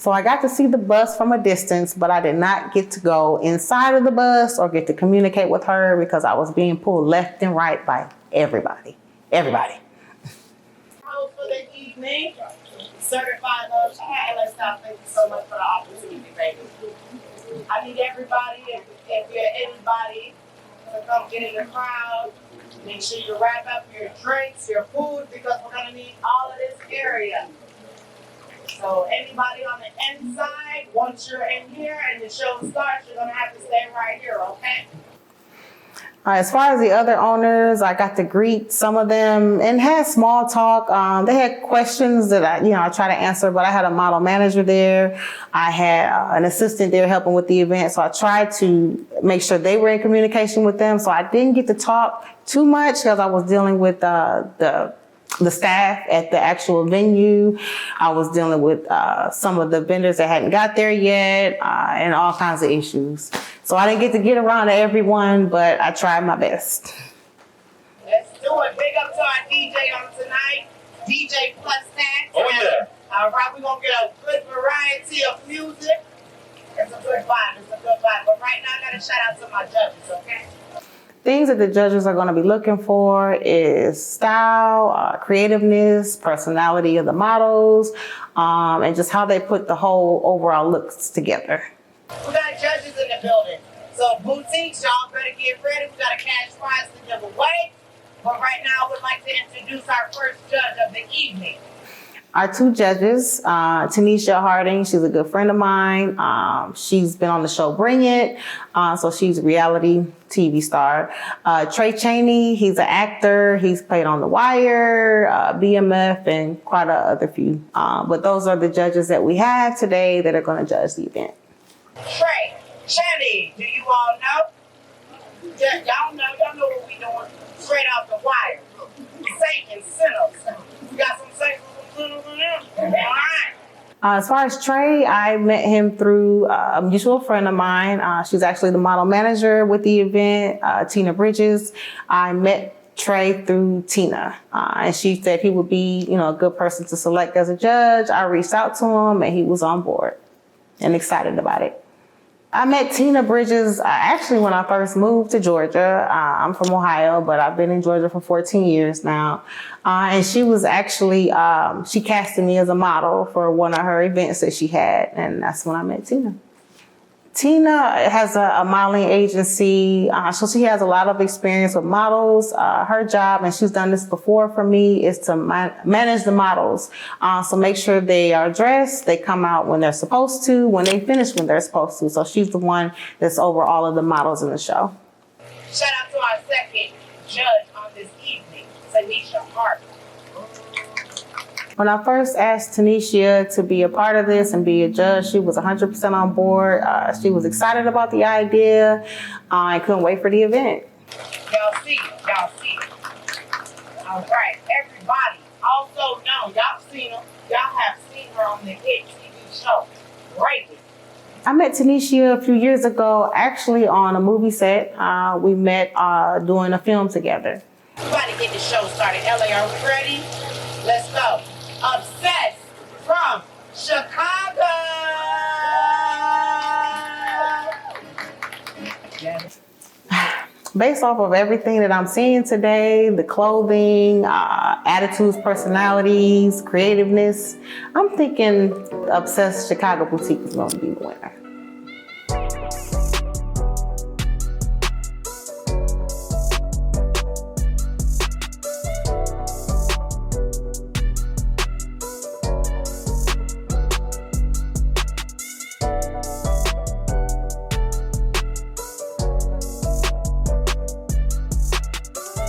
So I got to see the bus from a distance, but I did not get to go inside of the bus or get to communicate with her because I was being pulled left and right by everybody. Everybody. For the evening, certified love chat. Let's stop. Thank you so much for the opportunity, baby. I need everybody, if you're anybody, to come get in the crowd. Make sure you wrap up your drinks, your food, because we're gonna need all of this area. So anybody on the inside, once you're in here and the show starts, you're gonna have to stay right here, okay? As far as the other owners, I got to greet some of them and had small talk. They had questions that I try to answer, but I had a model manager there. I had an assistant there helping with the event. So I tried to make sure they were in communication with them. So I didn't get to talk too much because I was dealing with the staff at the actual venue. I was dealing with some of the vendors that hadn't got there yet and all kinds of issues. So I didn't get around to everyone, but I tried my best. Let's do it. Big up to our DJ on tonight, DJ Plus Snacks. Oh, yeah. All right, we're going to get a good variety of music. It's a good vibe. But right now, I got to shout out to my judges, okay? Things that the judges are going to be looking for is style, creativeness, personality of the models, and just how they put the whole overall looks together. We got judges in the building. So boutiques, y'all better get ready. We got a cash prize to give away. But right now, I would like to introduce our first judge of the evening. Our two judges, Tanisha Harding, she's a good friend of mine. She's been on the show Bring It, so she's a reality TV star. Trey Chaney, he's an actor. He's played on The Wire, BMF, and quite a other few. But those are the judges that we have today that are going to judge the event. Trey Chaney, do you all know? Y'all know what we doing. Straight off The Wire. Saint and sinners. We got some saints. As far as Trey, I met him through a mutual friend of mine. She's actually the model manager with the event, Tina Bridges. I met Trey through Tina, and she said he would be, a good person to select as a judge. I reached out to him, and he was on board and excited about it. I met Tina Bridges actually when I first moved to Georgia. I'm from Ohio, but I've been in Georgia for 14 years now. And she was actually, she casted me as a model for one of her events that she had. And that's when I met Tina. Tina has a modeling agency, so she has a lot of experience with models. Her job, and she's done this before for me, is to manage the models. So make sure they are dressed, they come out when they're supposed to, when they finish when they're supposed to. So she's the one that's over all of the models in the show. Shout out to our second judge on this evening, Tanisha Hart. When I first asked Tanisha to be a part of this and be a judge, she was 100% on board. She was excited about the idea. I couldn't wait for the event. Y'all see. All right, everybody also know, y'all seen her. Y'all have seen her on the hit TV show, Breaking. I met Tanisha a few years ago, actually on a movie set. We met doing a film together. We about to get the show started. LA, are we ready? Let's go. Obsessed from Chicago. Based off of everything that I'm seeing today, the clothing, attitudes, personalities, creativeness, I'm thinking Obsessed Chicago Boutique is going to be the winner.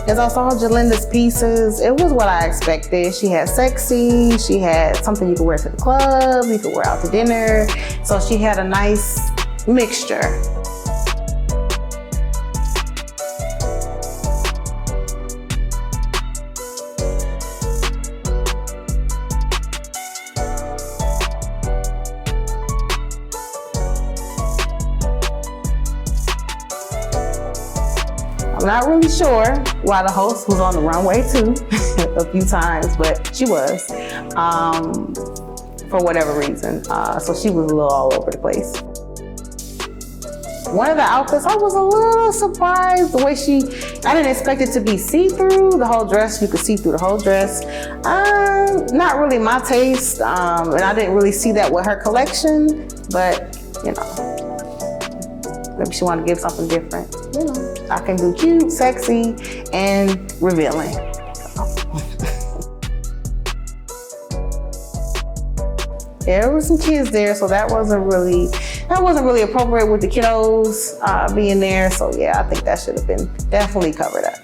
As I saw Jalinda's pieces, it was what I expected. She had sexy, she had something you could wear to the club, you could wear out to dinner. So she had a nice mixture. I'm not really sure why the host was on the runway too a few times, but she was. for whatever reason. So she was a little all over the place. One of the outfits, I was a little surprised the way I didn't expect it to be see-through. The whole dress, you could see through the whole dress. Not really my taste, and I didn't really see that with her collection, but you know, maybe she wanted to give something different. You know, I can do cute, sexy, and revealing. There were some kids there, so that wasn't really appropriate with the kiddos being there. So yeah, I think that should have been definitely covered up.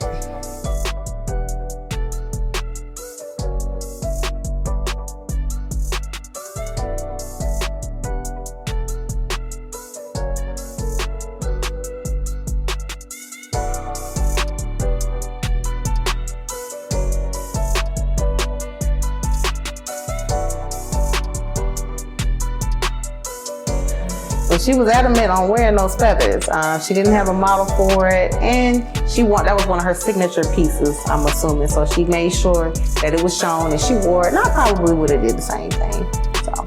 So she was adamant on wearing those feathers. She didn't have a model for it, and that was one of her signature pieces, I'm assuming. So she made sure that it was shown and she wore it. And I probably would have did the same thing. So.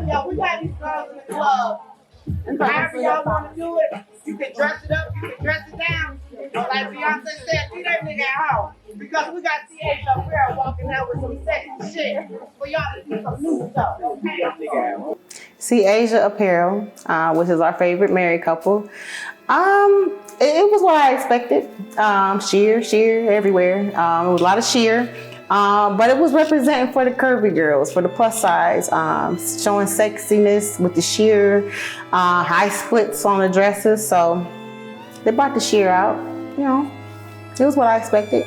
Yo, we got these girls in the club. And however y'all want to do it, you can dress it up, you can dress it down. But like Beyonce said, see that nigga at home. Because we got T.H. up here walking out with some sexy shit for y'all to do some new stuff, okay? See Asia Apparel, which is our favorite married couple. It was what I expected. Sheer everywhere. It was a lot of sheer. But it was representing for the curvy girls, for the plus size, showing sexiness with the sheer, high splits on the dresses. So they brought the sheer out, you know, it was what I expected.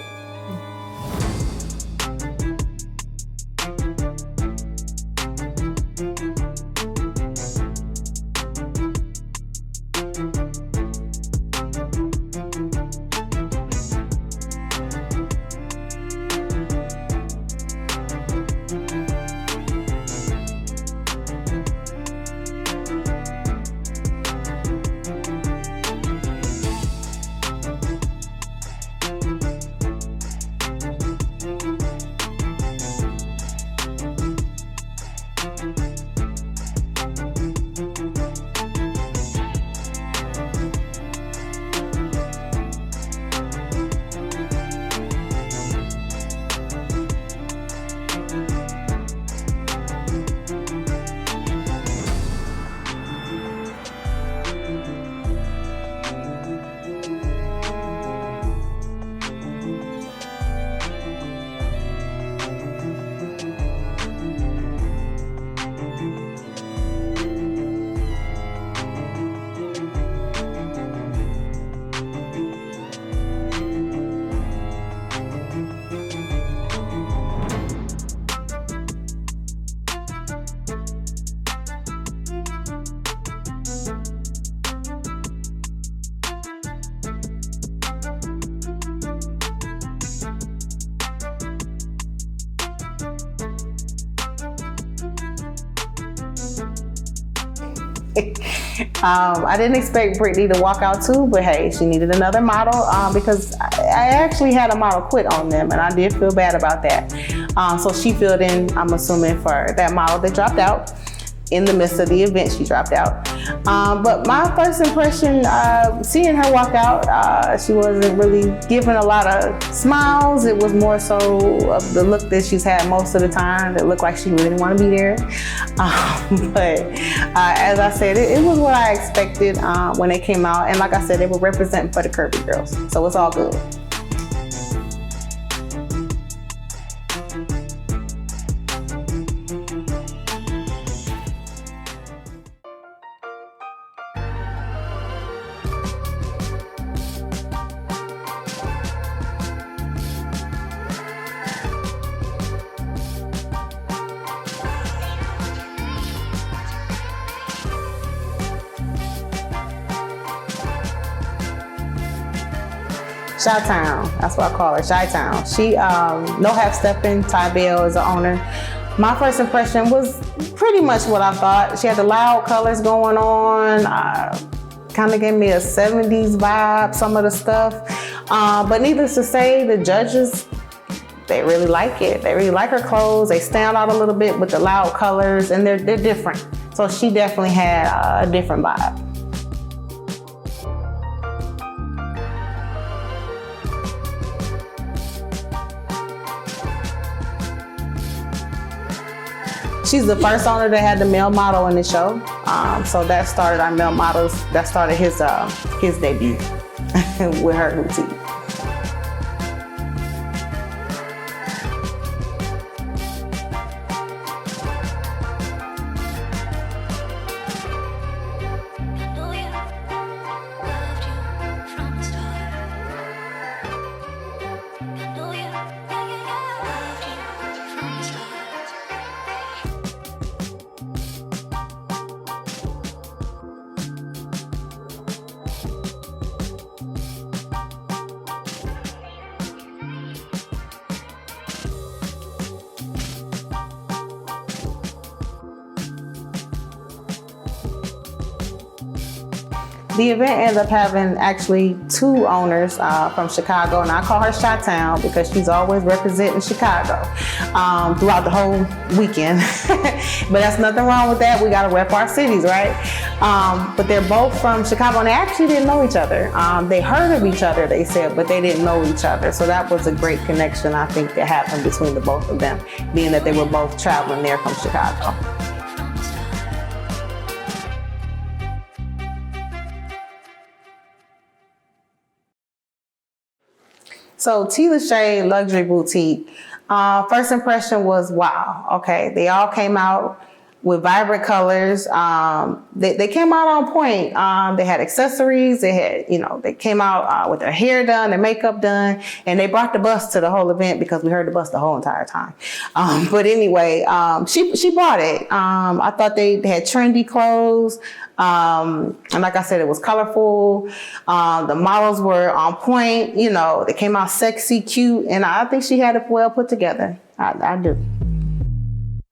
I didn't expect Brittany to walk out too, but hey, she needed another model because I actually had a model quit on them, and I did feel bad about that. So she filled in, I'm assuming, for that model that dropped out. In the midst of the event, she dropped out. But my first impression, seeing her walk out, she wasn't really giving a lot of smiles. It was more so of the look that she's had most of the time that looked like she really didn't want to be there. But as I said, it was what I expected when they came out. And like I said, they were representing for the curvy girls. So it's all good. Chi-Town, that's what I call her, Chi-Town. She, no half stepping, Ty Bell is the owner. My first impression was pretty much what I thought. She had the loud colors going on. kind of gave me a 70s vibe, some of the stuff. But needless to say, the judges, they really like it. They really like her clothes. They stand out a little bit with the loud colors, and they're different. So she definitely had a different vibe. She's the first owner that had the male model in the show. So that started our male models. That started his debut with her boutique. The event ended up having actually 2 owners from Chicago, and I call her Chi-Town because she's always representing Chicago throughout the whole weekend. But that's nothing wrong with that. We got to rep our cities, right? But they're both from Chicago, and they actually didn't know each other. They heard of each other, they said, but they didn't know each other. So that was a great connection, I think, that happened between the both of them, being that they were both traveling there from Chicago. So T. Lachey Luxury Boutique, first impression was wow. Okay, they all came out with vibrant colors. They came out on point. They had accessories. They had, they came out with their hair done, their makeup done, and they brought the bus to the whole event because we heard the bus the whole entire time. But anyway, she brought it. I thought they had trendy clothes. And like I said, it was colorful. The models were on point. They came out sexy, cute, and I think she had it well put together. I do.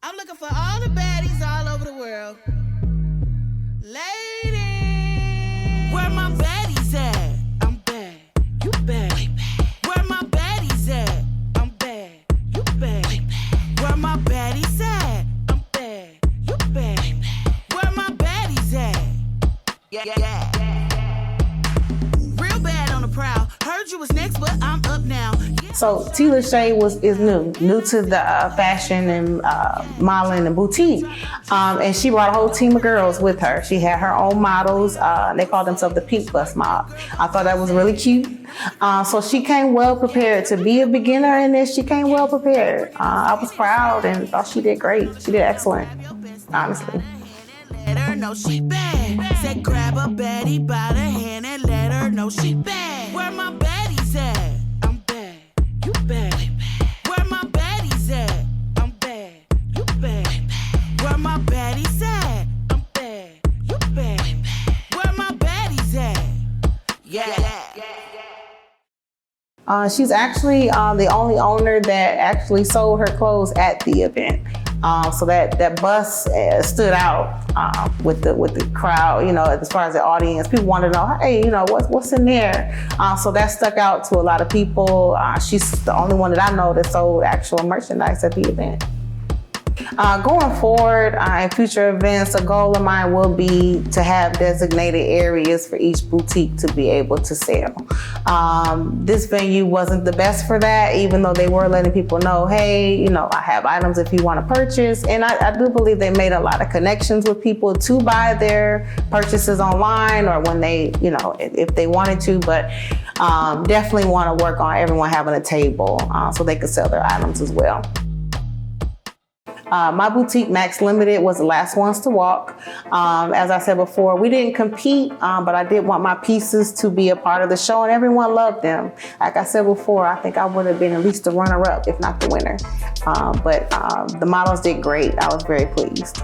I'm looking for all the baddies all over the world. Ladies, where my baddies at? I'm bad, you bad. Where my baddies at? I'm bad, you bad. Where my baddies at? I'm bad, you bad. Where my baddies at? Yeah. Real bad on the prowl. Heard you was next, but I'm up now. So T. Lachey is new to the fashion and modeling and boutique. And she brought a whole team of girls with her. She had her own models. They called themselves the Pink Bus Mob. I thought that was really cute. So she came well prepared. To be a beginner in this, she came well prepared. I was proud and thought she did great. She did excellent, honestly. Let her know she bad. Said grab a baddie by the hand and let her know she bad. Where my baddies at? I'm bad, you bad. Where my baddies at? I'm bad, you bad. Where my baddies at? I'm bad, you bad. Where my baddies at? Yeah. She's actually the only owner that actually sold her clothes at the event. So that bus stood out with the crowd, as far as the audience. People wanted to know, hey, what's in there? So that stuck out to a lot of people. She's the only one that I know that sold actual merchandise at the event. Going forward in future events, a goal of mine will be to have designated areas for each boutique to be able to sell. This venue wasn't the best for that, even though they were letting people know, hey, I have items if you want to purchase. And I do believe they made a lot of connections with people to buy their purchases online or when they, if they wanted to, but definitely want to work on everyone having a table so they could sell their items as well. My boutique, Max Limited, was the last ones to walk. As I said before, we didn't compete, but I did want my pieces to be a part of the show, and everyone loved them. Like I said before, I think I would have been at least the runner-up, if not the winner. But the models did great. I was very pleased.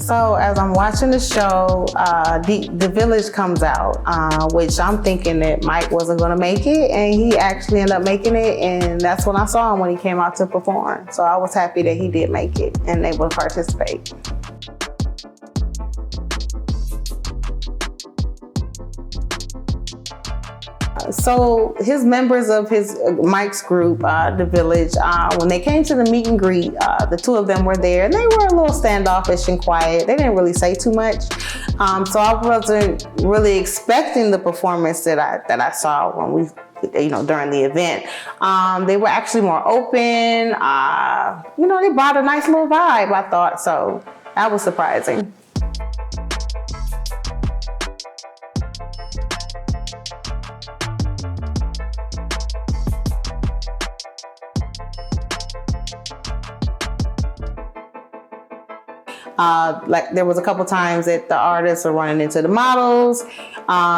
So as I'm watching the show, the Village comes out, which I'm thinking that Mike wasn't going to make it, and he actually ended up making it, and that's when I saw him when he came out to perform. So I was happy that he did make it and able to participate. So his members of Mike's group, the Village, when they came to the meet and greet, the two of them were there, and they were a little standoffish and quiet. They didn't really say too much. So I wasn't really expecting the performance that I saw when we, during the event. They were actually more open. They brought a nice little vibe, I thought. So that was surprising. Like there was a couple times that the artists were running into the models.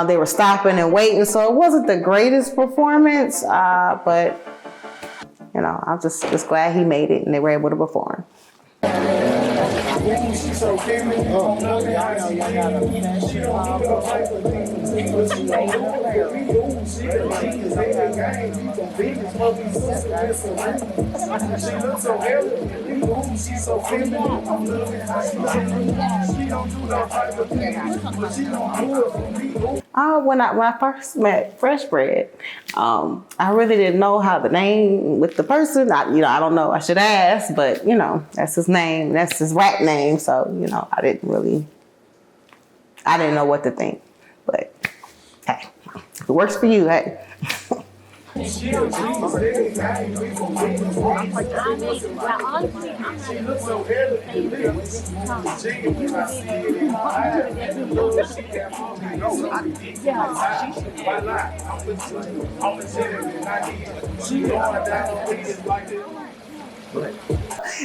They were stopping and waiting, so it wasn't the greatest performance, but I'm just glad he made it and they were able to perform. When I first met Fresh Bread, I really didn't know how the name with the person. I don't know. I should ask, but that's his name. That's his rap name. So I didn't know what to think. But hey, if it works for you, hey.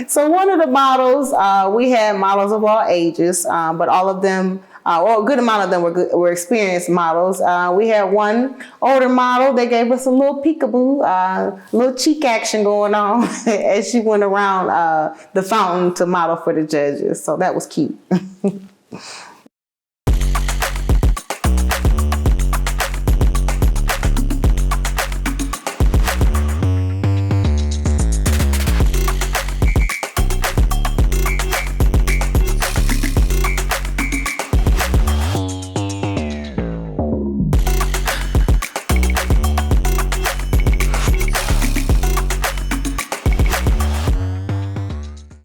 So one of the models, we had models of all ages, but all of them, a good amount of them were experienced models. We had one older model. They gave us a little peekaboo, a little cheek action going on as she went around the fountain to model for the judges. So that was cute.